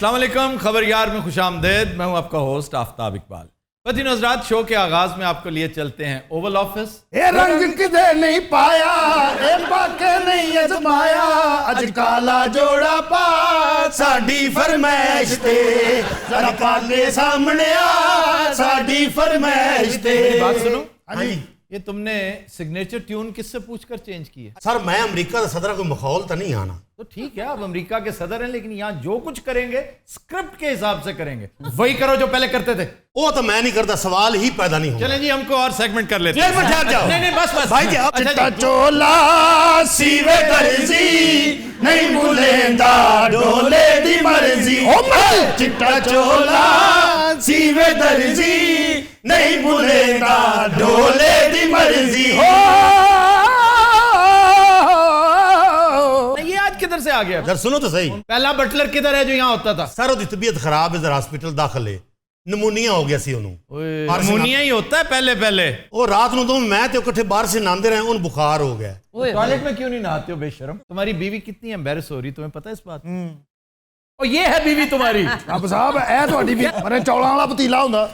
السلام علیکم، خبر یار میں خوش آمدید. میں ہوں آپ کا ہوسٹ آفتاب اقبال. پتین حضرات، شو کے آغاز میں آپ کو لیے چلتے ہیں اوول آفس. اے رنگ کدے نہیں پایا، اے باکے نہیں ازمایا، اج کالا جوڑا پا ساڈی فرمائش تے، ذرا پاکے سامنے آ ساڈی فرمائش تے. بات سنو. ہاں جی. یہ تم نے سگنیچر ٹیون کس سے پوچھ کر چینج کی ہے؟ سر میں امریکہ کا صدر کوئی ماحول تو نہیں آنا. تو ٹھیک ہے، آپ امریکہ کے صدر ہیں، لیکن یہاں جو کچھ کریں گے اسکرپٹ کے حساب سے کریں گے. وہی کرو جو پہلے کرتے تھے. وہ تو میں نہیں کرتا، سوال ہی پیدا نہیں ہوگا. چلیں جی، ہم کو اور سیگمنٹ کر لیتے ہیں. ایک منٹ ٹھہر جاؤ. نہیں بس بھائی جی، اچھا چٹا چولا سیوے درزی نہیں بھولیندا ڈولے دی مرضی. چٹا چولا سیوے درزی نہیں بھولیندا ڈولے دی مرضی. یہ آج کدھر سے آ گیا؟ ذرا سنو تو صحیح. پہلا بٹلر کدھر ہے جو یہاں ہوتا تھا؟ سر وہ طبیعت خراب ہے، ذرا ہاسپٹل داخل ہے، نمونیا ہو گیا سی انہوں. نمونیا ہی ہوتا ہے پہلے. وہ رات نو تو میں تے اکٹھے باہر سے ناندے رہے، ان بخار ہو گیا. ٹوائلٹ میں کیوں نہیں نہاتے ہو بے شرم؟ تمہاری بیوی کتنی ایمبیرس ہو رہی، تمہیں پتہ ہے اس بات؟ اور یہ ہے بیوی تمہاری. اب صاحب اے تہاڈی بھی مرے چولاں والا پتیلا ہوندا.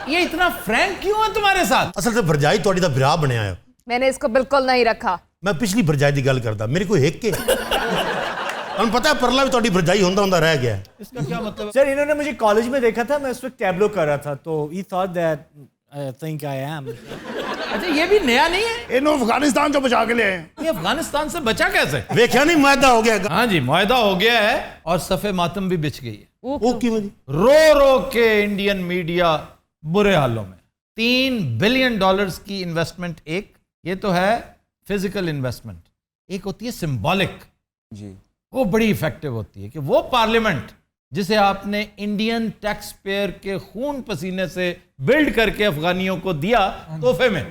یہ اتنا فرینک کیوں ہے تمہارے ساتھ؟ اصل تے بھرجائی تہاڈی دا برا بنیا ہے. میں نے اس کو بالکل نہیں رکھا. میں پچھلی بھرجائی دی گل کردا، میرے کوئی ہک کے ہم پتہ ہے پرلا بھی تہاڈی بھرجائی ہوندا رہ گیا ہے. اس کا کیا مطلب؟ سر انہوں نے مجھے کالج میں دیکھا تھا، میں اس وقت ٹیبلو کر رہا تھا، تو he thought that I think I am. اچھا، یہ بھی نیا نہیں ہے؟ اینو افغانستان چوں بچا کے لے آئے. یہ افغانستان سے بچا کیسے؟ ویکھیا نہیں معاہدہ ہو گیا. ہاں جی، معاہدہ ہو گیا ہے اور صف ماتم بھی بچ گئی ہے. وہ کیوں جی؟ رو کے انڈین میڈیا برے حالوں میں. $3 بلین کی انویسٹمنٹ. ایک یہ تو ہے فزیکل انویسٹمنٹ، ایک ہوتی ہے سمبولک. جی، وہ بڑی ایفیکٹو ہوتی ہے کہ وہ پارلیمنٹ جسے آپ نے انڈین ٹیکس پیئر کے خون پسینے سے بلڈ کر کے افغانیوں کو دیا تحفے میں،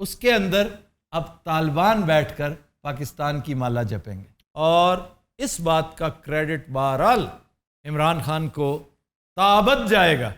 اس کے اندر اب طالبان بیٹھ کر پاکستان کی مالا جپیں گے. اور اس بات کا کریڈٹ بہرحال عمران خان کو تابت جائے گا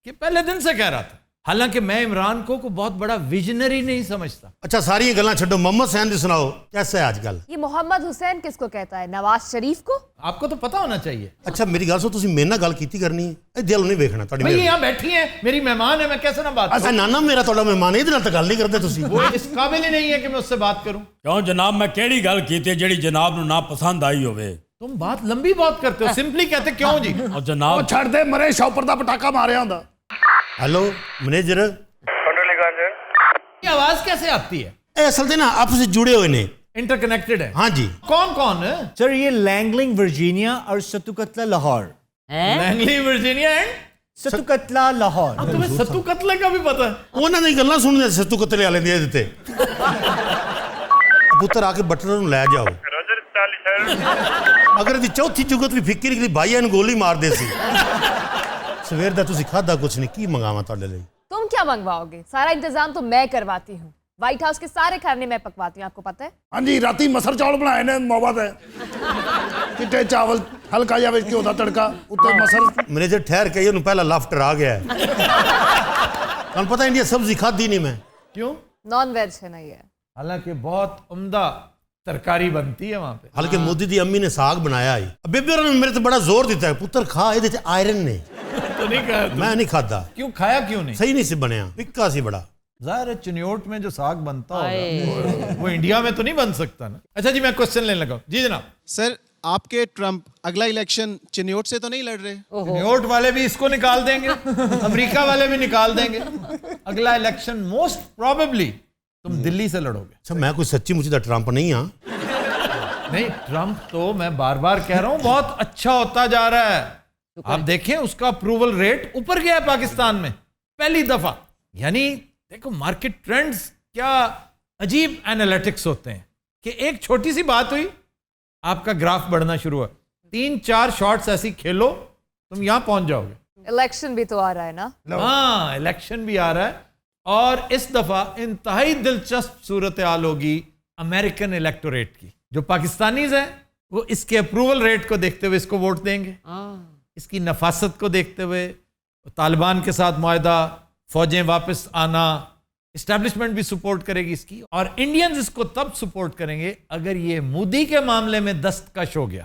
کہ پہلے دن سے کہہ رہا تھا. حالانکہ میں عمران کو بہت بڑا ویژنری نہیں سمجھتا. اچھا ساری گلاں چھڈو، محمد حسین دی سناؤ کیسا ہے آج کل؟ یہ محمد حسین کس کو کہتا ہے؟ نواز شریف کو. آپ کو تو پتہ ہونا چاہیے. اچھا میری گل سو، تسی میرے نال گل کیتی کرنی ہے، دل نہیں ویکھنا تہاڈی. بھئی یہاں بیٹھی ہیں، میری مہمان ہے، میں کیسے نہ بات اچھا کروں؟ نانا میرا تہاڈا مہمان ہے، ادھر نال گل نہیں کرتے تسی. وہ اس قابل ہی نہیں ہے کہ میں اس سے بات کروں. کیوں جناب، میں کیڑی گل کیتی جیڑی جناب نو نا پسند آئی ہوئے؟ تم بات لمبی بات کرتے ہو، سمپلی کہتے کیوں جی؟ اور جناب او چھڑ دے، مرے شاپر دا پٹاکا ماریا ہوندا. ہیلو منیجر، یہ آواز کیسے آتی ہے؟ اے اصل تے نا آپس سے جڑے ہوئے نے، انٹر کنیکٹڈ ہے. ہاں جی. کون ہے؟ سر یہ لینگلنگ ورجینیا اور ستو قتلہ لاہور. لینگلی ورجینیا اینڈ ستو قتلہ لاہور. تمہیں ستو قتلے کا بھی پتہ ہے؟ انہاں دی گلاں سن دے ستو قتلے والے دے دتے. پتر آ کے بٹلر نوں لے جاؤ. اگر دی چوتھی جگت بھی فکر نکلی بھائی نوں گولی مار دے سی. سویر دا تسی کھادا کچھ نہیں، کی منگاواں تہاڈے لئی؟ تم کیا منگواؤ گے؟ سارا انتظام تو میں کرواتی ہوں. وائٹ ہاؤس کے سارے کھانے میں پکواتی ہوں، آپ کو پتہ ہے. ہاں جی، راتی مسر چاول بنائے نے محبت ہے. چٹے چاول ہلکا جا وچ گھیو دا تڑکا، اوتے مسر. منیجر ٹھہر کے انہوں پہلا لافٹر آ گیا ہے. تمہیں پتہ انڈیا سبزی کھادی نہیں میں. کیوں؟ نان ویج ہے نا یہ. حالانکہ بہت عمدہ ترکاری بنتی ہے وہاں پہ. حالانکہ مودی دی امی نے ساگ بنایا ہے. بیبی اور نے میرے تے بڑا زور دیتا ہے، پتر کھا یہ آئرن نے. تو نہیں کہا میں نہیں کھادا. کیوں کھایا کیوں نہیں؟ صحیح نہیں سی بنیا، پکا سی بڑا. ظاہر ہے چنیوٹ میں جو ساگ بنتا ہوگا وہ انڈیا میں تو نہیں بن سکتا نا. اچھا جی، میں کوسچن لینے لگا. جی جناب. سر آپ کے ٹرمپ اگلا الیکشن چنیوٹ سے تو نہیں لڑ رہے؟ چنیوٹ والے بھی اس کو نکال دیں گے، امریکہ والے بھی نکال دیں گے. اگلا الیکشن موسٹ پروبیبلی تم دلی سے لڑو گے. اچھا میں کوئی سچی مچی دا ٹرمپ نہیں ہاں. نہیں، ٹرمپ تو میں بار بار کہہ رہا ہوں بہت اچھا ہوتا جا رہا ہے. آپ دیکھیں اس کا اپروول ریٹ اوپر گیا ہے پاکستان میں پہلی دفعہ. یعنی دیکھو مارکیٹ ٹرینڈز کیا عجیب اینالیٹکس ہوتے ہیں کہ ایک چھوٹی سی بات ہوئی، آپ کا گراف بڑھنا شروع ہوا. 3-4 شارٹس ایسی کھیلو تم یہاں پہنچ جاؤ گے. الیکشن بھی تو آ رہا ہے نا. ہاں الیکشن بھی آ رہا ہے، اور اس دفعہ انتہائی دلچسپ صورتحال ہوگی امریکن الیکٹوریٹ کی. جو پاکستانیز ہیں وہ اس کے اپروول ریٹ کو دیکھتے ہوئے اس کو ووٹ دیں گے، اس کی نفاست کو دیکھتے ہوئے. طالبان کے ساتھ معاہدہ، فوجیں واپس آنا، اسٹیبلشمنٹ بھی سپورٹ کرے گی اس کی. اور انڈینز اس کو تب سپورٹ کریں گے اگر یہ مودی کے معاملے میں دستکش ہو گیا.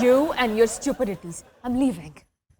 You and your stupidities. I'm leaving.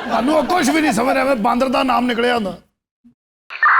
ਤੁਹਾਨੂੰ ਕੁਝ ਵੀ ਨਹੀਂ ਸਮਝ ਰਿਹਾ, ਮੈਂ ਬਾਂਦਰ ਦਾ ਨਾਮ ਨਿਕਲਿਆ ਹੁੰਦਾ।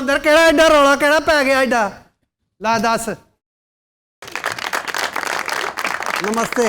ਅੰਦਰ ਕਿਹੜਾ ਐਡਾ ਰੌਲਾ ਕਿਹੜਾ ਪੈ ਗਿਆ ਐਡਾ? ਲਾ ਦੱਸ। ਨਮਸਤੇ।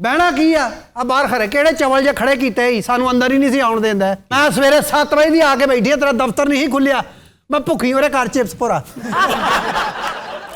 ਬਹਿਣਾ ਕੀ ਆ? ਆ ਬਾਹਰ ਖੜੇ ਕਿਹੜੇ ਚਵਲ ਜੇ ਖੜੇ ਕੀਤੇ ਸੀ, ਸਾਨੂੰ ਅੰਦਰ ਹੀ ਨਹੀਂ ਸੀ ਆਉਣ ਦਿੰਦਾ। ਮੈਂ ਸਵੇਰੇ 7 ਵਜੇ ਦੀ ਆ ਕੇ ਬੈਠੀ ਆ, ਤੇਰਾ ਦਫ਼ਤਰ ਨਹੀਂ ਖੁੱਲਿਆ, ਮੈਂ ਭੁੱਖੀ ਉਹਦੇ ਘਰ ਚਿਪਸ ਭੋਰਾ।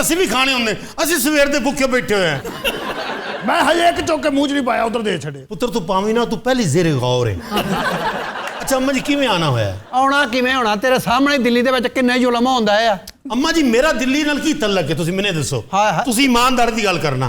ਅਸੀਂ ਵੀ ਖਾਣੇ ਹੁੰਦੇ, ਅਸੀਂ ਸਵੇਰ ਦੇ ਭੁੱਖੇ ਬੈਠੇ ਹੋਏ ਆ। ਮੈਂ ਹਜੇ ਇੱਕ ਚੁੱਕ ਕੇ ਮੂੰਹ 'ਚ ਨਹੀਂ ਪਾਇਆ, ਉਧਰ ਦੇ ਛੱਡੇ। ਪੁੱਤਰ ਤੂੰ ਪਾਵੀਂ ਨਾ, ਤੂੰ ਪਹਿਲੀ ਜ਼ੇਰੇ ਗੌਰ ਹੈ। ਅੱਛਾ ਅੰਮਾ ਜੀ ਕਿਵੇਂ ਆਣਾ ਹੋਇਆ? ਆਉਣਾ ਕਿਵੇਂ ਹੋਣਾ, ਤੇਰੇ ਸਾਹਮਣੇ ਦਿੱਲੀ ਦੇ ਵਿੱਚ ਕਿੰਨੇ ਜ਼ੁਲਮ ਹੁੰਦਾ ਆ। ਅੰਮਾ ਜੀ ਮੇਰਾ ਦਿੱਲੀ ਨਾਲ ਕੀ ਤਲਕ ਹੈ, ਤੁਸੀਂ ਮੈਨੂੰ ਦੱਸੋ। ਤੁਸੀਂ ਇਮਾਨਦਾਰੀ ਦੀ ਗੱਲ ਕਰਨਾ।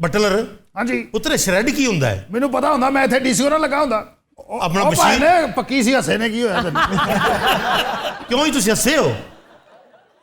ਬਟਲਰ ਹਾਂਜੀ ਪੁੱਤਰ ਸ਼ਰੈਡ ਕੀ ਹੁੰਦਾ ਹੈ? ਮੈਨੂੰ ਪਤਾ ਹੁੰਦਾ, ਮੈਂ ਇੱਥੇ ਡੀਸੀਓ ਨਾਲ ਲੱਗਾ ਹੁੰਦਾ। ਆਪਣਾ ਉਹ ਭਾਈ ਬਸ਼ੀਰ ਨੇ ਪੱਕੀ ਸੀ, ਹੱਸੇ ਨੇ ਕੀ ਹੋਇਆ ਤੈਨੂੰ? ਕਿਉਂ ਹੀ ਤੁਸੀਂ ਹੱਸੇ ਹੋ?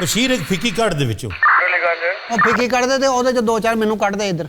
ਬਸ਼ੀਰ ਇੱਕ ਫਿੱਕੀ ਕੱਢ ਦੇ ਵਿੱਚੋਂ। ਉਹ ਫਿੱਕੀ ਕੱਢਦੇ ਤੇ ਉਹਦੇ ਚ 2-4 ਮੈਨੂੰ ਕੱਢ ਦੇ ਇੱਧਰ।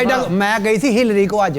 ਐਡਾ ਮੈਂ ਗਈ ਸੀ ਹਿਲਰੀ ਕੋ ਅੱਜ।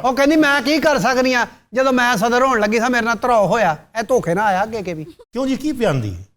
ਉਹ ਕਹਿੰਦੀ ਮੈਂ ਕੀ ਕਰ ਸਕਦੀ ਆ, ਜਦੋਂ ਮੈਂ ਸਦਰ ਹੋਣ ਲੱਗੀ ਸਾਂ ਮੇਰੇ ਨਾਲ ਧਰੋ ਹੋਇਆ, ਇਹ ਧੋਖੇ ਨਾ ਆਇਆ ਅੱਗੇ ਕੇ ਵੀ। ਕਿਉਂ ਜੀ ਕੀ ਪਿਆਂਦੀ?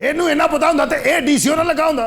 ਇਹਨੂੰ ਇੰਨਾ ਪਤਾ ਹੁੰਦਾ ਤੇ ਇਹ ਡੀਸੀਓ ਨਾਲ ਲੱਗਾ ਹੁੰਦਾ।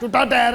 ਟੁੱਟਾ ਟਾਇਰ।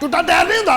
ਟੁੱਟਾ ਟਾਇਰ ਨਹੀਂ ਹੁੰਦਾ।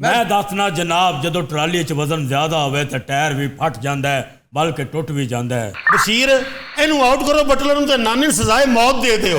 ਮੈਂ ਦੱਸਣਾ ਜਨਾਬ, ਜਦੋਂ ਟਰਾਲੀ 'ਚ ਵਜ਼ਨ ਜ਼ਿਆਦਾ ਹੋਵੇ ਤਾਂ ਟਾਇਰ ਵੀ ਫਟ ਜਾਂਦਾ ਹੈ, ਬਲਕਿ ਟੁੱਟ ਵੀ ਜਾਂਦਾ ਹੈ। ਬਸ਼ੀਰ ਇਹਨੂੰ ਆਊਟ ਕਰੋ, ਬਟਲਰ ਨੂੰ ਤੇ ਨਾਨੀ ਸਜ਼ਾਏ ਮੌਤ ਦੇ ਦਿਓ।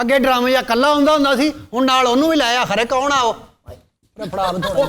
ਅੱਗੇ ਡਰਾਮੇ ਜਾਂ ਕੱਲਾ ਹੁੰਦਾ ਸੀ, ਹੁਣ ਨਾਲ ਉਹਨੂੰ ਵੀ ਲਾਇਆ। ਖਰੇ ਕੌਣ ਆ ਉਹ? ਫੜਾ ਬਧੋ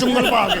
ਚੁੰਗਲ ਪਾ ਕੇ।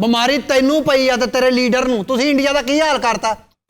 ਬਿਮਾਰੀ ਤੈਨੂੰ ਪਈ ਆ ਤੇ ਤੇਰੇ ਲੀਡਰ ਨੂੰ। ਤੁਸੀਂ ਇੰਡੀਆ ਦਾ ਕੀ ਹਾਲ ਕਰਤਾ?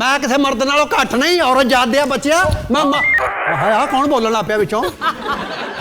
ਮੈਂ ਕਿਸੇ ਮਰਦ ਨਾਲੋਂ ਘੱਟ ਨਹੀਂ, ਔਰਤ ਜਾਤ ਆ ਬੱਚਿਆ। ਮੈਂ ਆ ਕੌਣ ਬੋਲਣ ਲੱਗ ਪਿਆ ਵਿੱਚੋਂ?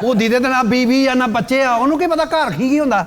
ਖੁਦੀ ਦੇ ਤੇ ਨਾ ਬੀਵੀ ਆ ਨਾ ਬੱਚੇ ਆ, ਉਹਨੂੰ ਕੀ ਪਤਾ ਘਰ ਕੀ ਹੁੰਦਾ।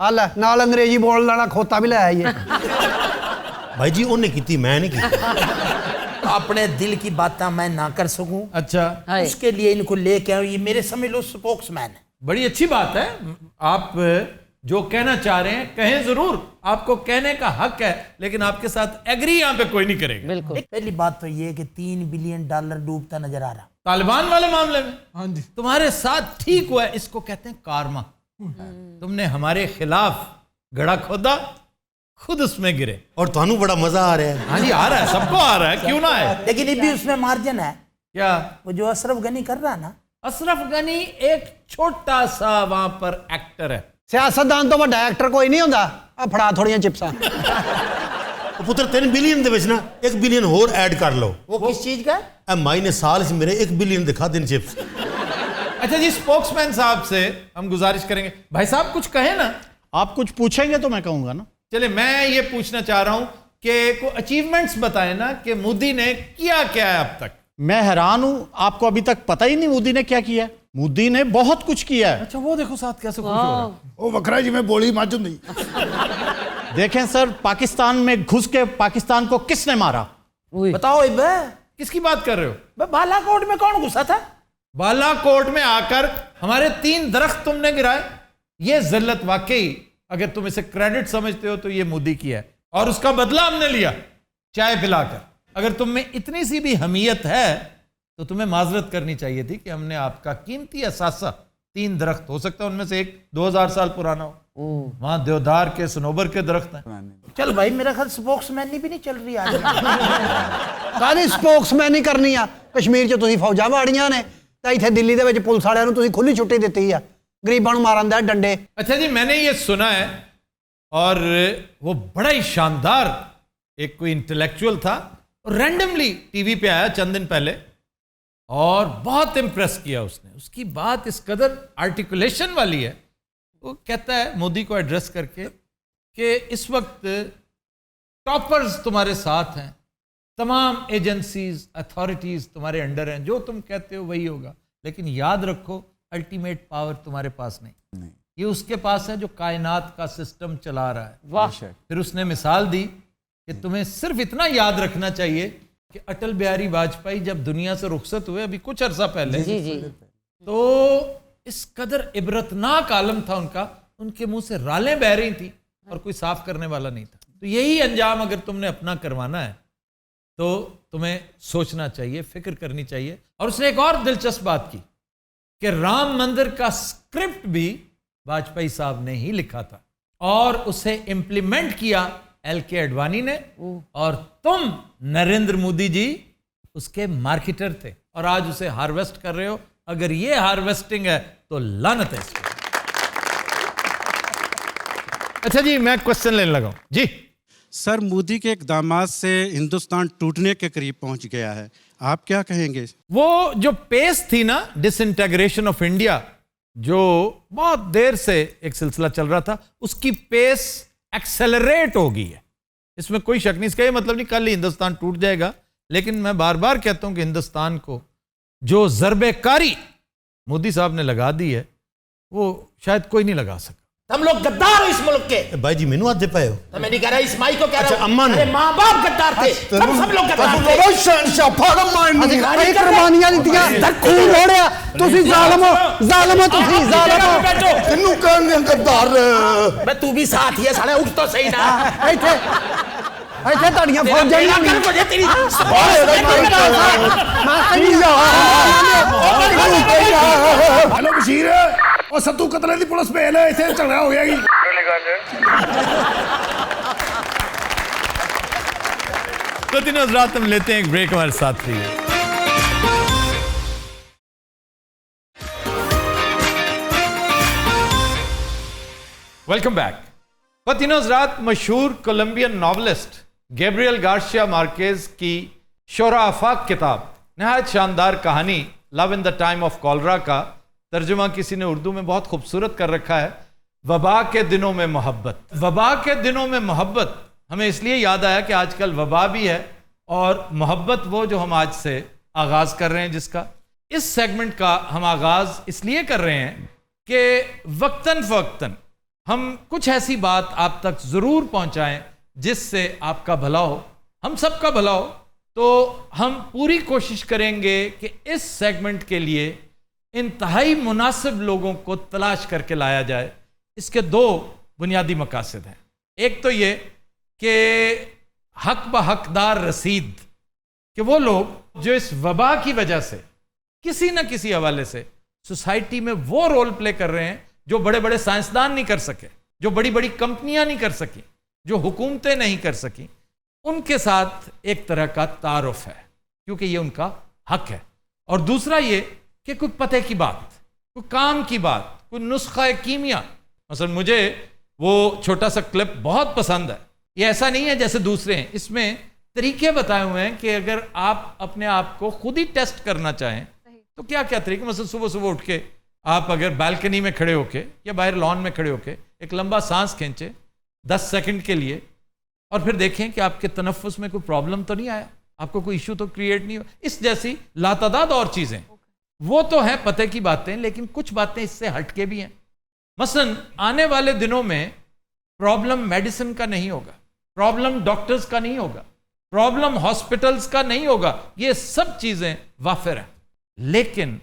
ਆ ਲੈ ਨਾਲ ਅੰਗਰੇਜ਼ੀ ਬੋਲਣ ਵਾਲਾ ਖੋਤਾ ਵੀ ਲੈ ਆਈਏ। بھائی جی انہیں کی تھی میں نہیں کی. اپنے دل کی باتیں میں نہ کر سکوں اچھا اس کے لیے ان کو لے کے آؤں. یہ میرے سمجھ لو سپوکس مین ہے. بڑی اچھی بات ہے. آپ جو کہنا چاہ رہے ہیں کہیں ضرور, آپ کو کہنے کا حق ہے, لیکن آپ کے ساتھ ایگری یہاں پہ کوئی نہیں کرے گا. بالکل. پہلی بات تو یہ ہے کہ $3 بلین ڈوبتا نظر آ رہا. طالبان والے معاملے میں ہاں جی تمہارے ساتھ ٹھیک ہوا ہے. اس کو کہتے ہیں کارما. تم نے ہمارے خلاف گڑھا کھودا, خود اس میں گرے, اور تانوں بڑا مزہ آ رہا ہے. ہاں جی آ رہا ہے, سب کو آ رہا ہے, کیوں نہ ہے. لیکن یہ بھی اس میں مارجن ہے. کیا وہ جو اشرف غنی کر رہا نا, اشرف غنی ایک چھوٹا سا وہاں پر ایکٹر ہے. سیاستدان تو بڑا ایکٹر کوئی نہیں ہوتا. آ پھڑا تھوڑیاں چپساں. پتر 3 بلین دے وچ نا 1 بلین اور ایڈ کر لو. وہ کس چیز کا ہے؟ اے مائی نے سال سے میرے 1 بلین دکھا دین چپس. اچھا جی, اسپوکس مین صاحب سے ہم گزارش کریں گے, بھائی صاحب کچھ کہیں نا. آپ کچھ پوچھیں گے تو میں کہوں گا نا. چلے میں یہ پوچھنا چاہ رہا ہوں کہ کوئی اچیومنٹس بتائیں نا کہ مودی نے کیا کیا ہے اب تک. میں حیران ہوں, آپ کو ابھی تک پتہ ہی نہیں مودی نے کیا کیا ہے. مودی نے بہت کچھ کیا ہے. اچھا وہ دیکھو ساتھ کیسے خوش ہو رہا ہے. وہ وکرا جی میں بولی مجھ نہیں. دیکھیں سر, پاکستان میں گھس کے پاکستان کو کس نے مارا؟ بتاؤ بے, کس کی بات کر رہے ہو؟ بالا کوٹ میں کون گھسا تھا؟ بالا کوٹ میں آ کر ہمارے 3 درخت تم نے گرائے. یہ ذلت واقعی اگر تم اسے کریڈٹ سمجھتے ہو تو یہ مودی کی ہے, اور اس کا بدلہ ہم نے لیا چائے پلا کر. اگر تم میں اتنی سی بھی حمیت ہے تو تمہیں معذرت کرنی چاہیے تھی کہ ہم نے آپ کا قیمتی اثاثہ 3 درخت, ہو سکتا ہے ان میں سے ایک 2000 سال پرانا ہو, وہاں دیودار کے سنوبر کے درخت ہیں. چل بھائی میرا خیال سپوکس مین بھی نہیں چل رہی آج. کہانی سپوکس مین نہیں کرنی آ. کشمیر 'ਚ ਤੁਸੀਂ ਫੌਜਾਂ ਵਾੜੀਆਂ ਨੇ ਤਾਂ ਇੱਥੇ ਦਿੱਲੀ ਦੇ ਵਿੱਚ ਪੁਲਿਸ ਵਾਲਿਆਂ ਨੂੰ ਤੁਸੀਂ ਖੁੱਲੀ ਛੁੱਟੀ ਦਿੱਤੀ ਆ ਗਰੀਬਾਂ ਨੂੰ ਮਾਰਨ ਦਾ ਡੰਡੇ. اچھا جی میں نے یہ سنا ہے, اور وہ بڑا ہی شاندار ایک کوئی انٹلیکچوئل تھا, رینڈملی ٹی وی پہ آیا چند دن پہلے, اور بہت امپریس کیا اس نے. اس کی بات اس قدر آرٹیکولیشن والی ہے. وہ کہتا ہے مودی کو ایڈریس کر کے کہ اس وقت ٹاپرز تمہارے ساتھ ہیں, تمام ایجنسیز اتھارٹیز تمہارے انڈر ہیں, جو تم کہتے ہو وہی ہوگا, لیکن یاد رکھو الٹیمیٹ پاور تمہارے پاس نہیں, یہ اس کے پاس ہے جو کائنات کا سسٹم چلا رہا ہے. واہ. پھر اس نے مثال دی کہ تمہیں صرف اتنا یاد رکھنا چاہیے کہ اٹل بہاری واجپئی جب دنیا سے رخصت ہوئے ابھی کچھ عرصہ پہلے, تو اس قدر عبرتناک عالم تھا ان کا, ان کے منہ سے رالیں بہ رہی تھیں اور کوئی صاف کرنے والا نہیں تھا. تو یہی انجام اگر تم نے اپنا کروانا ہے تو تمہیں سوچنا چاہیے, فکر کرنی چاہیے. اور اس نے ایک اور دلچسپ بات کی کہ رام مندر کا اسکرپٹ بھی واجپئی صاحب نے ہی لکھا تھا, اور اسے امپلیمنٹ کیا ایل کے اڈوانی نے, اور تم نریندر مودی جی اس کے مارکیٹر تھے, اور آج اسے ہارویسٹ کر رہے ہو. اگر یہ ہارویسٹنگ ہے تو لعنت ہے اس کی. اچھا جی میں کوشچن لینے لگا ہوں جی. سر مودی کے اقدامات سے ہندوستان ٹوٹنے کے قریب پہنچ گیا ہے, آپ کیا کہیں گے؟ وہ جو پیس تھی نا ڈس انٹیگریشن آف انڈیا, جو بہت دیر سے ایک سلسلہ چل رہا تھا, اس کی پیس ایکسیلریٹ ہو گئی ہے, اس میں کوئی شک نہیں. اس کا یہ مطلب نہیں کل ہی ہندوستان ٹوٹ جائے گا, لیکن میں بار بار کہتا ہوں کہ ہندوستان کو جو ضرب کاری مودی صاحب نے لگا دی ہے وہ شاید کوئی نہیں لگا سکا. ہم لوگ غدار ہو اس ملک کے. بھائی جی مینوں آتے پائے ہو. میں نہیں کہہ رہا, اس مائی کو کہہ رہا ہوں. اما ارے ماں باپ غدار تھے, سب لوگ غدار تھے. ਅਸੀਂ ਕੁਰਬਾਨੀਆਂ ਦਿੱਤੀਆਂ, ਖੂਨ ਰੋੜਿਆ. ਤੁਸੀਂ ਜ਼ਾਲਮ ਹੋ, ਜ਼ਾਲਮ ਹੋ ਤੁਸੀਂ, ਜ਼ਾਲਮ ਹੋ. ਤੈਨੂੰ ਕਹਿੰਦੇ ਗੱਦਾਰ. میں تو بھی ساتھ ہی ہے ساڑھے, اٹھ تو صحیح نا. ਇੱਥੇ ਇੱਥੇ ਤੁਹਾਡੀਆਂ ਫੌਜਾਂ میرا ਨਹੀਂ کر مجھے تیری ہلو بشیر, اور ستو قتلے دی پولیس پہ ہے, اتنے جھگڑا ہو گیا جی. تو تینوں حضرات ہم لیتے ہیں ایک بریک, ہمارے ساتھ رہیے. Welcome back. تینوں حضرات مشہور کولمبین ناولسٹ گیبریل گارسیا مارکیز کی شورا آفاق کتاب, نہایت شاندار کہانی لو ان دا ٹائم آف کالرا کا ترجمہ کسی نے اردو میں بہت خوبصورت کر رکھا ہے, وبا کے دنوں میں محبت. وبا کے دنوں میں محبت ہمیں اس لیے یاد آیا کہ آج کل وبا بھی ہے, اور محبت وہ جو ہم آج سے آغاز کر رہے ہیں, جس کا اس سیگمنٹ کا ہم آغاز اس لیے کر رہے ہیں کہ وقتاً فوقتاً ہم کچھ ایسی بات آپ تک ضرور پہنچائیں جس سے آپ کا بھلا ہو, ہم سب کا بھلا ہو, تو ہم پوری کوشش کریں گے کہ اس سیگمنٹ کے لیے انتہائی مناسب لوگوں کو تلاش کر کے لایا جائے. اس کے 2 بنیادی مقاصد ہیں. ایک تو یہ کہ حق بحقدار رسید, کہ وہ لوگ جو اس وبا کی وجہ سے کسی نہ کسی حوالے سے سوسائٹی میں وہ رول پلے کر رہے ہیں جو بڑے بڑے سائنسدان نہیں کر سکے, جو بڑی بڑی کمپنیاں نہیں کر سکیں, جو حکومتیں نہیں کر سکیں, ان کے ساتھ ایک طرح کا تعارف ہے, کیونکہ یہ ان کا حق ہے. اور دوسرا یہ کہ کوئی پتے کی بات, کوئی کام کی بات, کوئی نسخہ کیمیا. مثلا مجھے وہ چھوٹا سا کلپ بہت پسند ہے. یہ ایسا نہیں ہے جیسے دوسرے ہیں, اس میں طریقے بتائے ہوئے ہیں کہ اگر آپ اپنے آپ کو خود ہی ٹیسٹ کرنا چاہیں تو کیا کیا طریقے. مثلا صبح صبح اٹھ کے آپ اگر بالکنی میں کھڑے ہو کے یا باہر لان میں کھڑے ہو کے ایک لمبا سانس کھینچے 10 سیکنڈ کے لیے, اور پھر دیکھیں کہ آپ کے تنفس میں کوئی پرابلم تو نہیں آیا, آپ کو کوئی ایشو تو کریٹ نہیں ہوا. اس جیسی لاتعداد اور چیزیں, وہ تو ہیں پتے کی باتیں, لیکن کچھ باتیں اس سے ہٹ کے بھی ہیں. مثلا آنے والے دنوں میں پرابلم میڈیسن کا نہیں ہوگا, پرابلم ڈاکٹرز کا نہیں ہوگا, پرابلم ہاسپٹلز کا نہیں ہوگا, یہ سب چیزیں وافر ہیں. لیکن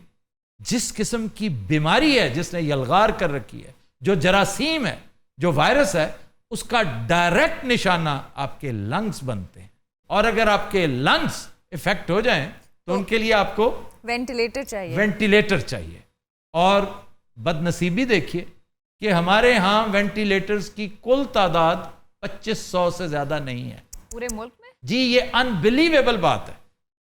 جس قسم کی بیماری ہے جس نے یلغار کر رکھی ہے, جو جراثیم ہے, جو وائرس ہے, اس کا ڈائریکٹ نشانہ آپ کے لنگز بنتے ہیں. اور اگر آپ کے لنگز افیکٹ ہو جائیں تو ان کے لیے آپ کو وینٹیلیٹر چاہیے. اور بد نصیبی دیکھیے کہ ہمارے ہاں وینٹیلیٹرز کی کل تعداد 2500 سے زیادہ نہیں ہے پورے ملک میں. جی یہ انبلیویبل بات ہے.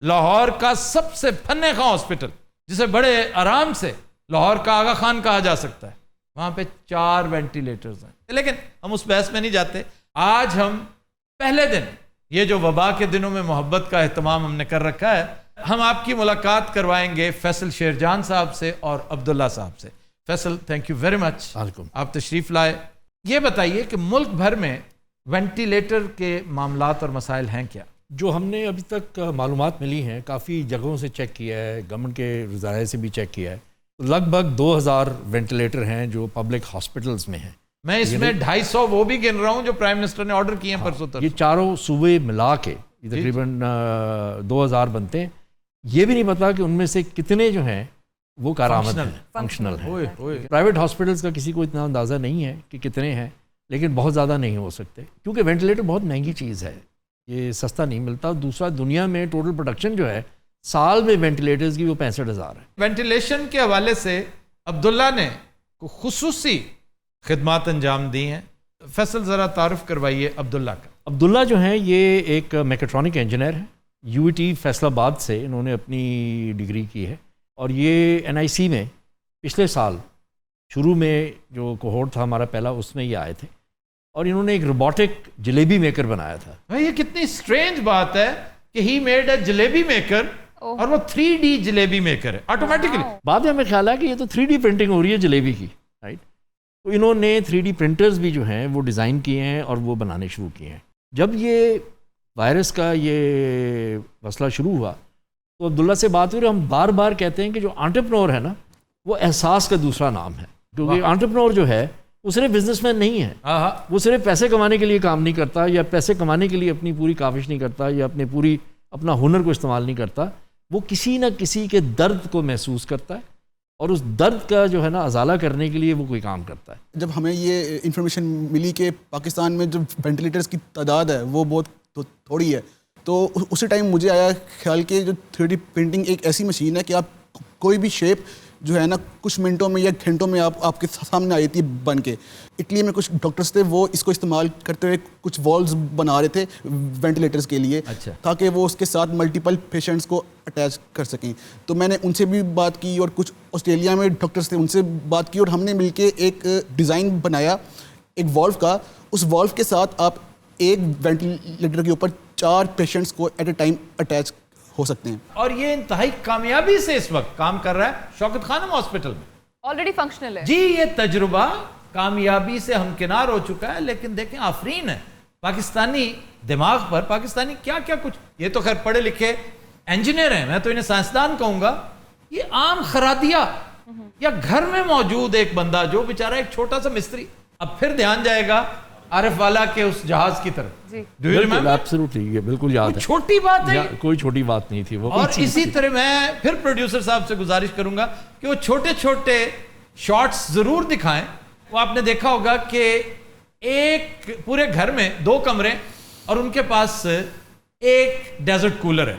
لاہور کا سب سے پھنے خواہ ہاسپٹل, جسے بڑے آرام سے لاہور کا آغا خان کہا جا سکتا ہے, وہاں پہ 4 وینٹیلیٹرز ہیں. لیکن ہم اس بحث میں نہیں جاتے. آج ہم پہلے دن, یہ جو وبا کے دنوں میں محبت کا اہتمام ہم نے کر رکھا ہے, ہم آپ کی ملاقات کروائیں گے فیصل شیرجان صاحب سے اور عبداللہ صاحب سے. Faisal, thank you very much, آپ تشریف لائے. یہ بتائیے کہ ملک بھر میں وینٹیلیٹر کے معاملات اور مسائل ہیں کیا؟ جو ہم نے ابھی تک معلومات ملی ہیں, کافی جگہوں سے چیک کیا ہے, گورنمنٹ کے ذرائع سے بھی چیک کیا ہے, لگ بھگ 2000 وینٹیلیٹر ہیں جو پبلک ہاسپٹلز میں ہیں. میں اس میں 250 وہ بھی گن رہا ہوں جو پرائم منسٹر نے آرڈر کیے ہیں پرسوں تک. یہ چاروں صوبے ملا کے تقریباً 2000 بنتے ہیں. یہ بھی نہیں پتا کہ ان میں سے کتنے جو ہیں وہ کارآمد ہیں, فنکشنل ہیں. پرائیویٹ ہاسپٹلز کا کسی کو اتنا اندازہ نہیں ہے کہ کتنے ہیں, لیکن بہت زیادہ نہیں ہو سکتے, کیونکہ وینٹیلیٹر بہت مہنگی چیز ہے, یہ سستا نہیں ملتا. دوسرا, دنیا میں ٹوٹل پروڈکشن جو ہے سال میں وینٹیلیٹرز کی وہ 65,000 ہے. وینٹیلیشن کے حوالے سے عبداللہ نے خصوصی خدمات انجام دی ہیں. فیصل ذرا تعارف کروائیے عبداللہ کا. عبداللہ جو ہیں یہ ایک میکٹرونک انجینئر ہیں, UET فیصل آباد سے انہوں نے اپنی ڈگری کی ہے, اور یہ NIC میں پچھلے سال شروع میں جو کوہورٹ تھا ہمارا پہلا, اس میں یہ آئے تھے, اور انہوں نے ایک روبوٹک جلیبی میکر بنایا تھا. یہ کتنی سٹرینج بات ہے کہ he made a jalebi maker, اور وہ 3D جلیبی میکر ہے آٹومیٹکلی. بعد میں ہمیں خیال ہے کہ یہ تو 3D پرنٹنگ ہو رہی ہے جلیبی کی, رائٹ. تو انہوں نے 3D پرنٹرز بھی جو ہیں وہ ڈیزائن کیے ہیں اور وہ بنانے شروع کیے ہیں. جب یہ وائرس کا یہ مسئلہ شروع ہوا تو عبداللہ سے بات ہوئی, اور ہم بار بار کہتے ہیں کہ جو انٹرپرنور ہے نا وہ احساس کا دوسرا نام ہے, کیونکہ انٹرپرنور جو ہے وہ صرف بزنس مین نہیں ہے, وہ صرف پیسے کمانے کے لیے کام نہیں کرتا, یا پیسے کمانے کے لیے اپنی پوری کاوش نہیں کرتا, یا اپنا ہنر کو استعمال نہیں کرتا. وہ کسی نہ کسی کے درد کو محسوس کرتا ہے, اور اس درد کا جو ہے نا ازالہ کرنے کے لیے وہ کوئی کام کرتا ہے. جب ہمیں یہ انفارمیشن ملی کہ پاکستان میں جو وینٹیلیٹرز کی تعداد ہے وہ بہت تھوڑی ہے, تو اسی ٹائم مجھے آیا خیال کہ جو 3D پرنٹنگ ایک ایسی مشین ہے کہ آپ کوئی بھی شیپ جو ہے نا کچھ منٹوں میں یا گھنٹوں میں آپ کے سامنے آ جاتی ہے بن کے. اٹلی میں کچھ ڈاکٹرز تھے, وہ اس کو استعمال کرتے ہوئے کچھ والز بنا رہے تھے وینٹیلیٹرز کے لیے, تاکہ وہ اس کے ساتھ ملٹیپل پیشنٹس کو اٹیچ کر سکیں. تو میں نے ان سے بھی بات کی, اور کچھ آسٹریلیا میں ڈاکٹرز تھے ان سے بات کی, اور ہم نے مل کے ایک ڈیزائن بنایا ایک والو کا. اس والو کے ساتھ آپ ایک وینٹیلیٹر کے اوپر 4 پیشنٹس کو ایٹ اے ٹائم اٹیچ ہو سکتے ہیں. اور یہ انتہائی کامیابی سے اس وقت کام کر رہا ہے شوکت خانم ہاسپٹل میں, آلریڈی فنکشنل ہے. جی یہ تجربہ کامیابی سے ہمکنار ہو چکا ہے. لیکن دیکھیں آفرین ہے پاکستانی دماغ پر, پاکستانی کیا کیا کچھ, یہ تو خیر پڑھے لکھے انجینئر ہیں, میں تو انہیں سائنسدان کہوں گا. یہ عام خرادیا یا گھر میں موجود ایک بندہ جو بیچارہ ایک چھوٹا سا مستری, اب پھر دھیان جائے گا عارف والا کے اس جہاز کی طرف. Do you remember? ایبسولوٹلی, یہ بالکل یاد ہے. چھوٹی بات ہے, کوئی چھوٹی بات نہیں تھی وہ. اور اسی طرح میں پھر پروڈیوسر صاحب سے گزارش کروں گا کہ وہ چھوٹے چھوٹے شارٹس ضرور دکھائیں. وہ آپ نے دیکھا ہوگا کہ ایک پورے گھر میں 2 کمرے اور ان کے پاس ایک ڈیزرٹ کولر ہے.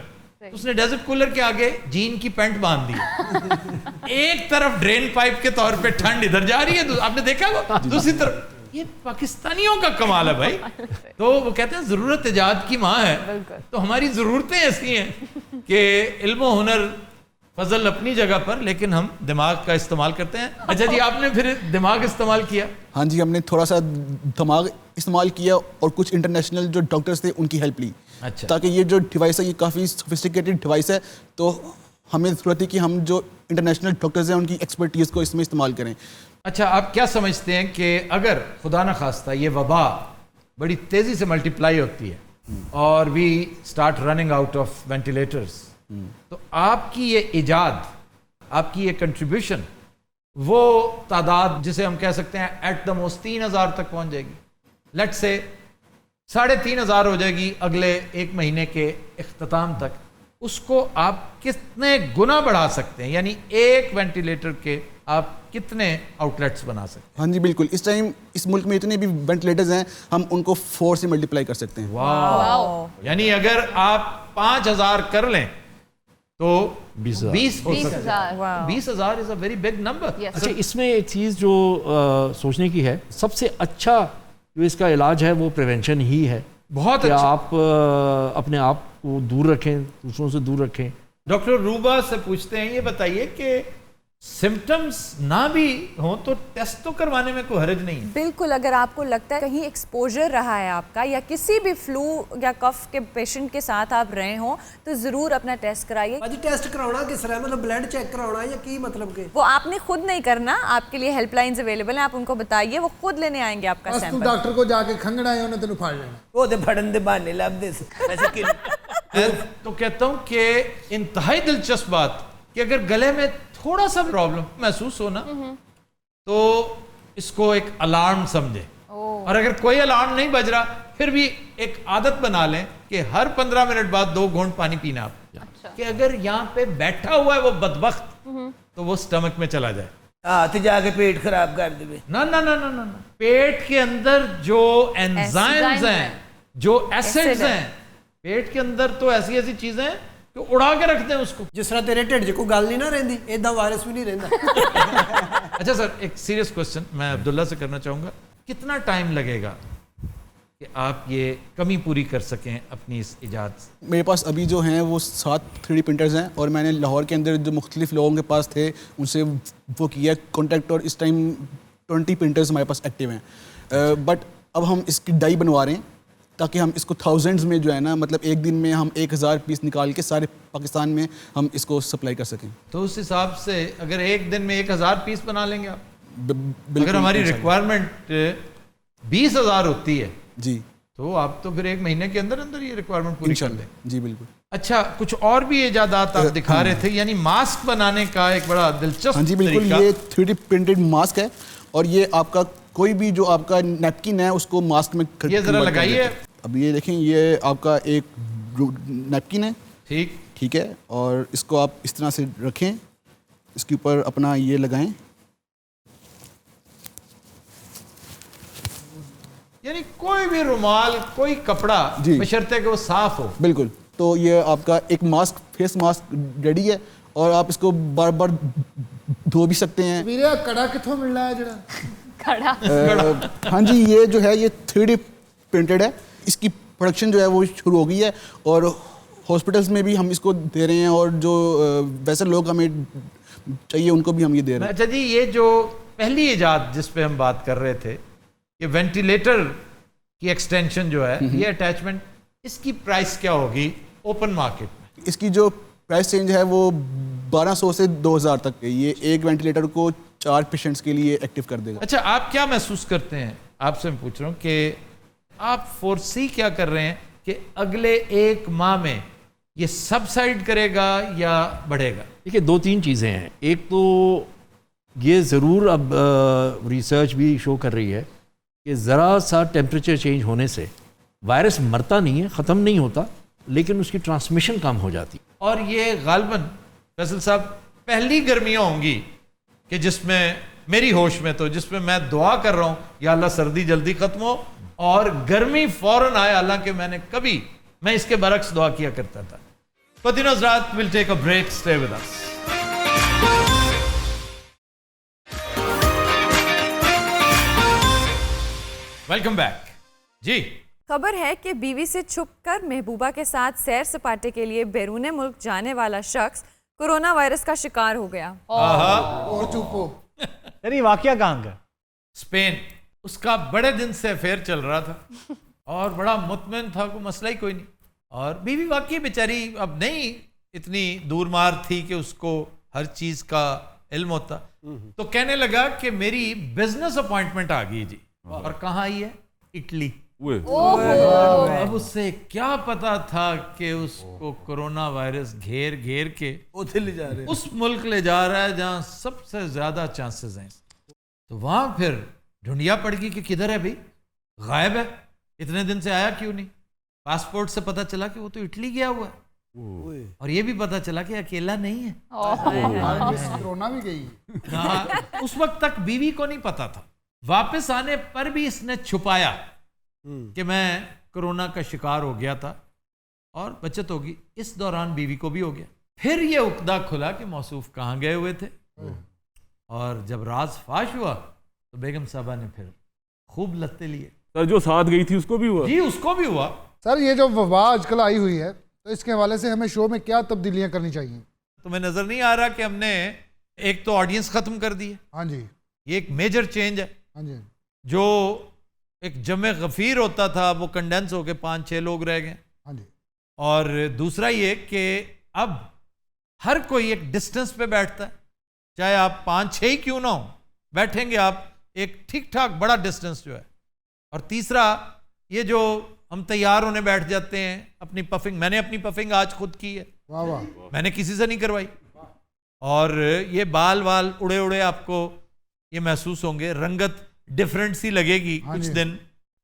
اس نے ڈیزرٹ کولر کے آگے جین کی پینٹ باندھ دی. ایک طرف ڈرین پائپ کے طور پہ ٹھنڈ ادھر جا رہی ہے, آپ نے دیکھا وہ دوسری طرف. یہ پاکستانیوں کا کمال ہے بھائی. تو وہ کہتے ہیں ضرورت ایجاد کی ماں ہے. تو ہماری ضرورتیں ایسی ہیں کہ علم و ہنر فضل اپنی جگہ پر, لیکن ہم دماغ کا استعمال کرتے ہیں. اچھا جی, آپ نے پھر دماغ استعمال کیا؟ ہاں جی, ہم نے تھوڑا سا دماغ استعمال کیا اور کچھ انٹرنیشنل جو ڈاکٹرز تھے ان کی ہیلپ لی. اچھا. تاکہ یہ جو ڈیوائس ہے یہ کافی سوفسٹیکیٹڈ ڈیوائس ہے, تو ہمیں ضرورت ہے کہ ہم جو انٹرنیشنل ڈاکٹرز ہیں ان کی ایکسپرٹیز کو اس میں استعمال کریں. اچھا, آپ کیا سمجھتے ہیں کہ اگر خدا نہ خواستہ یہ وبا بڑی تیزی سے ملٹیپلائی ہوتی ہے اور we start running out of ventilators, تو آپ کی یہ ایجاد, آپ کی یہ کنٹریبیوشن, وہ تعداد جسے ہم کہہ سکتے ہیں ایٹ دا موسٹ 3000 تک پہنچ جائے گی. لیٹ سے 3500 ہو جائے گی اگلے 1 مہینے کے اختتام تک. اس کو آپ کتنے گنا بڑھا سکتے ہیں؟ یعنی ایک وینٹیلیٹر کے آپ کتنے آؤٹ لیٹس بنا سکتے ہیں؟ ہاں جی بالکل. اس ٹائم اس ملک میں اتنے بھی وینٹیلیٹرز ہیں, ہم ان کو 4 سے ملٹیپلائی کر سکتے ہیں. واو. یعنی اگر آپ 5000 کر لیں تو 20 ہو سکتے ہیں. 20,000 از اے ویری بگ نمبر. اچھا, اس میں ایک چیز جو سوچنے کی ہے, سب سے اچھا جو اس کا علاج ہے وہ پریونشن ہی ہے. بہت کہ اچھا. آپ اپنے آپ کو دور رکھیں, دوسروں سے دور رکھیں. ڈاکٹر روبا سے پوچھتے ہیں, یہ بتائیے کہ سمٹمز نہ بھی ہوں تو ٹیسٹ تو کروانے میں کوئی حرج نہیں ہے. بالکل, اگر آپ کو لگتا ہے کہیں ایکسپوجر رہا ہے آپ کا, یا کسی بھی فلو یا کف کے پیشنٹ کے ساتھ آپ رہے ہوں, تو ضرور اپنا ٹیسٹ کرائیے. جی ٹیسٹ کرانا کس طرح, مطلب بلڈ چیک کرانا یا کی مطلب کہ وہ آپ نے خود نہیں کرنا, آپ کے لیے ہیلپ لائنز اویلیبل ہیں, آپ ان کو بتائیے, وہ خود لینے آئیں گے آپ کا سیمپل. ڈاکٹر کو جا کے کھنگنا ہے, انہیں تینوں پھاڑ لینا. وہ تے پھڑن دے بہانے لب دے ویسے تو کہتا ہوں کہ انتہائی دلچسپ بات کہ اگر گلے میں تھوڑا سا پرابلم محسوس ہونا تو اس کو ایک الارم سمجھے, اور اگر کوئی الارم نہیں بج رہا پھر بھی ایک عادت بنا لیں کہ ہر 15 منٹ بعد 2 گھونٹ پانی پینا آپ. کہ اگر یہاں پہ بیٹھا ہوا ہے وہ بدبخت تو وہ سٹمک میں چلا جائے. ہاتھ جا کے پیٹ خراب کر دے. نہ, پیٹ کے اندر جو انزائمز ہیں, جو ایسڈز ہیں پیٹ کے اندر, تو ایسی چیزیں ہیں کہ اڑا کے رکھ دیں اس کو. جس طرح تیرے ٹھڈ 'ਚ کوئی گل نہیں نہ رہندی, ایداں وائرس بھی نہیں رہندا. اچھا سر, ایک سیریس کوسچن میں عبداللہ سے کرنا چاہوں گا. کتنا ٹائم لگے گا کہ آپ یہ کمی پوری کر سکیں اپنی اس ایجاد سے؟ میرے پاس ابھی جو ہیں وہ 7 3D پرنٹرز ہیں, اور میں نے لاہور کے اندر جو مختلف لوگوں کے پاس تھے ان سے وہ کیا کانٹیکٹ, اور اس ٹائم 20 پرنٹرز ہمارے پاس ایکٹیو ہیں. بٹ اب ہم اس کی ڈائی بنوا رہے ہیں تاکہ ہم اس کو تھاؤزنڈز میں جو ہے نا, مطلب ایک دن میں ہم 1000 پیس نکال کے سارے پاکستان میں ہم اس کو سپلائی کر سکیں. تو اس حساب سے اگر ایک دن میں 1000 پیس بنا لیں گے آپ, اگر ہماری ریکوائرمنٹ 20,000 ہوتی ہے جی, تو آپ تو پھر ایک مہینے کے اندر اندر یہ ریکوائرمنٹ پوری کر لیں. جی بالکل. اچھا, کچھ اور بھی ایجادات آپ دکھا رہے تھے, یعنی ماسک بنانے کا ایک بڑا دلچسپ. ہاں جی بالکل, یہ 3D پرنٹڈ ماسک ہے, اور یہ آپ کا کوئی بھی جو آپ کا نیپکن ہے اس کو ماسک میں یہ ذرا لگائیے. اب یہ دیکھیں, یہ آپ کا ایک نیپکن ہے, ٹھیک ہے, اور اس کو آپ اس طرح سے رکھیں, اس کے اوپر اپنا یہ لگائیں. یعنی کوئی بھی رومال, کوئی کپڑا, بشرطے کہ وہ صاف ہو. بالکل. تو یہ آپ کا ایک ماسک, فیس ماسک ریڈی ہے, اور آپ اس کو بار بار دھو بھی سکتے ہیں. میرا کڑا کتوں مل رہا ہے جڑا کڑا؟ ہاں جی, یہ جو ہے یہ 3D پرنٹڈ ہے, اس کی پروڈکشن جو ہے وہ شروع ہو گئی ہے, اور ہاسپٹلس میں بھی ہم اس کو دے رہے ہیں, اور جو ویسے لوگ ہمیں چاہیے ان کو بھی ہم یہ دے رہے ہیں. اچھا جی, یہ جو پہلی ایجاد جس پہ ہم بات کر رہے تھے, یہ وینٹیلیٹر کی ایکسٹینشن جو ہے, یہ اٹیچمنٹ, اس کی پرائس کیا ہوگی اوپن مارکیٹ میں؟ اس کی جو پرائس رینج ہے وہ 1200 سے 2000 تک ہے. یہ ایک وینٹیلیٹر کو 4 پیشنٹس کے لیے ایکٹیو کر دے گا. اچھا, آپ کیا محسوس کرتے ہیں, آپ سے میں پوچھ رہا ہوں کہ آپ فورسی کیا کر رہے ہیں کہ اگلے 1 ماہ میں یہ سبسائڈ کرے گا یا بڑھے گا؟ دیکھیے, 2-3 چیزیں ہیں. ایک تو یہ ضرور اب ریسرچ بھی شو کر رہی ہے کہ ذرا سا ٹیمپریچر چینج ہونے سے وائرس مرتا نہیں ہے، ختم نہیں ہوتا، لیکن اس کی ٹرانسمیشن کم ہو جاتی. اور یہ غالباً فیصل صاحب پہلی گرمیاں ہوں گی کہ جس میں میری ہوش میں تو جس میں میں دعا کر رہا ہوں یا اللہ سردی جلدی ختم ہو اور گرمی فوراً آئے، حالانکہ میں اس کے برعکس دعا کیا کرتا تھا. خواتین و حضرات، we'll take a break, stay with us. Welcome back. جی خبر ہے کہ بیوی سے چھپ کر محبوبہ کے ساتھ سیر سپاٹے کے لیے بیرون ملک جانے والا شخص کورونا وائرس کا شکار ہو گیا. اور چپو سر یہ واقعہ کہاں کا؟ اسپین. اس کا بڑے دن سے افیئر چل رہا تھا اور بڑا مطمئن تھا، کوئی مسئلہ ہی کوئی نہیں. اور بیوی واقعی بیچاری اب نہیں اتنی دور مار تھی کہ اس کو ہر چیز کا علم ہوتا، تو کہنے لگا کہ میری بزنس اپوائنٹمنٹ آ گئی جی. اور کہاں آئی ہے؟ اٹلی. اب اس سے کیا پتا تھا کہ اس کو کورونا وائرس گھیر کے اس ملک لے جا رہا ہے جہاں سب سے زیادہ چانسز ہیں. تو وہاں پھر ڈھونڈیا پڑ گئی کہ کدھر ہے بھائی، غائب ہے، اتنے دن سے آیا کیوں نہیں. پاسپورٹ سے پتا چلا کہ وہ تو اٹلی گیا ہوا ہے، اور یہ بھی پتا چلا کہ اکیلا نہیں ہے، کورونا بھی گئی. اس وقت تک بیوی کو نہیں پتا تھا. واپس آنے پر بھی اس نے چھپایا کہ میں کورونا کا شکار ہو گیا تھا اور بچت ہوگی. اس دوران بیوی کو بھی ہو گیا. پھر یہ عقدہ کھلا کہ موصوف کہاں گئے ہوئے تھے، اور جب راز فاش ہوا تو بیگم صاحبہ نے پھر خوب لتے لیے. سر جو ساتھ گئی تھی اس کو بھی ہوا؟ جی اس کو بھی ہوا. سر یہ جو وبا آج کل آئی ہوئی ہے تو اس کے حوالے سے ہمیں شو میں کیا تبدیلیاں کرنی چاہیے؟ تمہیں نظر نہیں آ رہا کہ ہم نے ایک تو آڈینس ختم کر دی ہے؟ ہاں جی، یہ ایک میجر چینج ہے. ہاں جی. جو ایک جمع غفیر ہوتا تھا وہ کنڈینس ہو کے 5-6 لوگ رہ گئے. ہاں جی. اور دوسرا یہ کہ اب ہر کوئی ایک ڈسٹنس پہ بیٹھتا ہے، چاہے آپ 5-6 ہی کیوں نہ ہوں، بیٹھیں گے آپ ایک ٹھیک ٹھاک بڑا ڈسٹنس جو ہے. اور تیسرا یہ جو ہم تیار ہونے بیٹھ جاتے ہیں اپنی پفنگ، میں نے اپنی پفنگ آج خود کی ہے، میں نے کسی سے نہیں کروائی. اور یہ بال اڑے آپ کو یہ محسوس ہوں گے، رنگت ڈیفرنٹ سی لگے گی کچھ دن،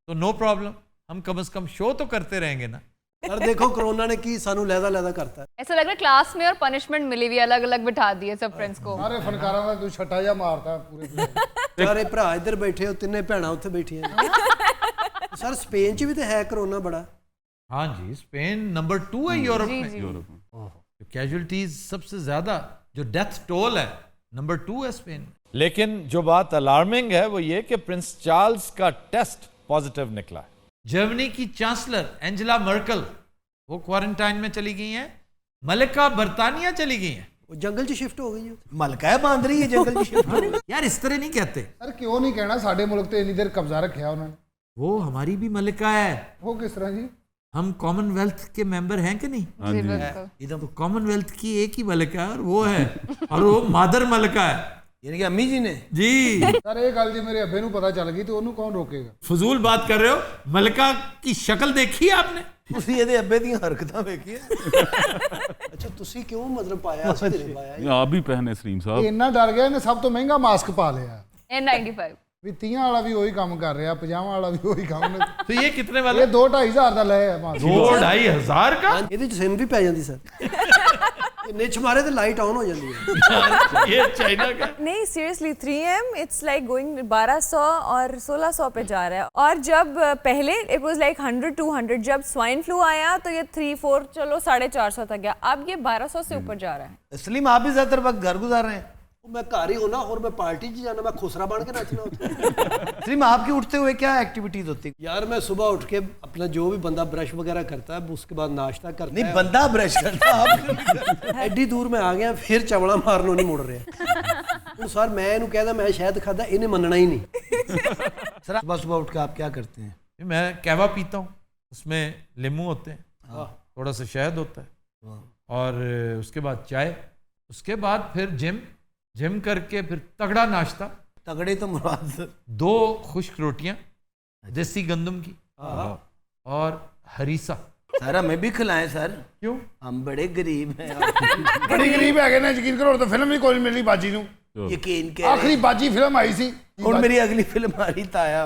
تو نو پرابلم، ہم کم از کم شو تو کرتے رہیں گے نا. اور دیکھو کرونا نے کی سانو لہدا کرتا ہے. ایسا لگ رہا ہے کلاس میں اور پنشمنٹ ملی ہوئی، الگ الگ بٹھا دیے سب فرینڈس کو. سارے فنکاراں دا کوئی چھٹا جا مارتا پورے. سارے بھرا ادھر بیٹھے ہو، تینے بھیڑاں اوتھے بیٹھیاں. سر اسپین چ بھی تو ہے کرونا بڑا. ہاں جی، اسپین نمبر 2 ہے یورپ میں. کیجولٹیز سب سے زیادہ، جو ڈیتھ ٹول ہے نمبر 2 ہے اسپین. لیکن جو بات الارمنگ ہے وہ یہ کہ پرنس چارلز کا ٹیسٹ پازیٹیو نکلا ہے. جرمنی کی چانسلر اینجلا مرکل وہ کوارنٹائن میں چلی گئی ہیں. ملکہ برطانیہ چلی گئی ہیں، وہ جنگل چ شفٹ ہو گئی ہیں. ملکہ باندھ رہی ہے جنگل چ شفٹ. یار اس طرح نہیں کہتے. سر کیوں نہیں کہنا، ساڈے ملک تے اتنی دیر قبضہ رکھیا انہوں نے. وہ ہماری بھی ملکہ ہے. وہ کس طرح جی؟ ہم کامن ویلتھ کے ممبر ہیں کہ نہیں؟ تو کامن ویلتھ کی ایک ہی ملکہ ہے اور وہ ہے، اور وہ مادر ملکہ ہے، یعنی کہ امی جی نے. جی سر یہ گل جی میرے ابے نو پتہ چل گئی تو انہوں کون روکے گا؟ فضول بات کر رہے ہو. ملکہ کی شکل دیکھی ہے آپ نے؟ تسی یہ ابے دی حرکتاں ویکھی. اچھا تسی کیوں مطلب پایا اس نے پایا؟ آپ بھی پہنے سلیم صاحب. اتنا ڈر گیا نے سب تو مہنگا ماسک پا لیا. N95 بھی 30 والا بھی وہی کام کر رہا، 50 والا بھی وہی کام. تو یہ کتنے والا؟ یہ 2-2.5 ہزار کا لے 2-2.5 ہزار کا. یہ سم بھی پی جاتی سر. نچ مارے تو لائٹ آن ہو جاتی ہے. یہ چائنا کا نہیں seriously 3M it's like going 1200 اور 1600 پہ جا رہا ہے. اور جب پہلے اٹ واز لائک 100-200، جب سوائن فلو آیا تو یہ 3-4 چلو 450 تک گیا، اب یہ 1200 سے اوپر جا رہا ہے. سلیم آپ بھی زیادہ تر وقت گھر گزار رہے ہیں. میں گھر ہی ہونا اور میں پارٹی چ جانا، میں خسرا بن کے ناچنا ہوتا ہے. سلیم آپ کی اٹھتے ہوئے کیا ایکٹیویٹیز ہوتی ہے؟ یار میں صبح اٹھ کے اپنا جو بھی بندہ برش وغیرہ کرتا ہے اس کے بعد ناشتہ کرتا ہے. نہیں بندہ برش کرتا ہے. ایڈی دور میں آ گیا پھر چوڑا مارنوں نہیں مڑ رہے. سر میں انہوں کہتا میں شاید کھادا، انہیں مننا ہی نہیں. سر صبح اٹھ کے آپ کیا کرتے ہیں؟ میں قہوہ پیتا ہوں، اس میں لیمو ہوتے ہیں، تھوڑا سا شہد ہوتا ہے، اور اس کے بعد چائے، اس کے بعد پھر جم کر کے پھر تگڑا ناشتہ. تگڑے تو مراد 2 خشک روٹیاں دیسی گندم کی اور ہریسا. سر ہمیں بھی کھلائیں سر. کیوں؟ ہم بڑے غریب ہیں. بڑی غریب ہے نا، یقین کرو تو فلم بھی کوئی ملی باجی نو. یقین کہ آخری باجی فلم آئی سی اور میری اگلی فلم آ رہی تایا.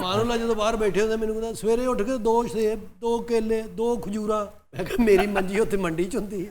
ਮਾਰੋ ਲਾ ਜਦੋਂ ਬਾਹਰ ਬੈਠੇ ਹੁੰਦੇ ਮੈਨੂੰ ਕਹਿੰਦਾ ਸਵੇਰੇ ਉੱਠ ਕੇ 2 ਸੇਬ 2 ਕੇਲੇ 2 ਖਜੂਰਾ। ਮੈਂ ਕਿਹਾ ਮੇਰੀ ਮੰਜੀ ਉੱਥੇ ਮੰਡੀ ਚ ਹੁੰਦੀ ਹੈ।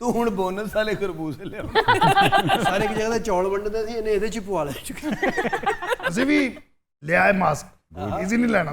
ਤੂੰ ਹੁਣ ਬੋਨਸ ਵਾਲੇ ਖਰਬੂਜ਼ੇ ਲਿਆ। ਸਾਰੇ ਕੀ ਜਗ੍ਹਾ ਤੇ ਚੌਲ ਵੰਡਦੇ ਸੀ ਇਹਨੇ ਇਹਦੇ ਚ ਹੀ ਪਵਾ ਲਏ। ਅਸੀਂ ਵੀ ਲਿਆ ਹੈ ਮਾਸਕ, ਇਜ਼ੀ ਨਹੀਂ ਲੈਣਾ।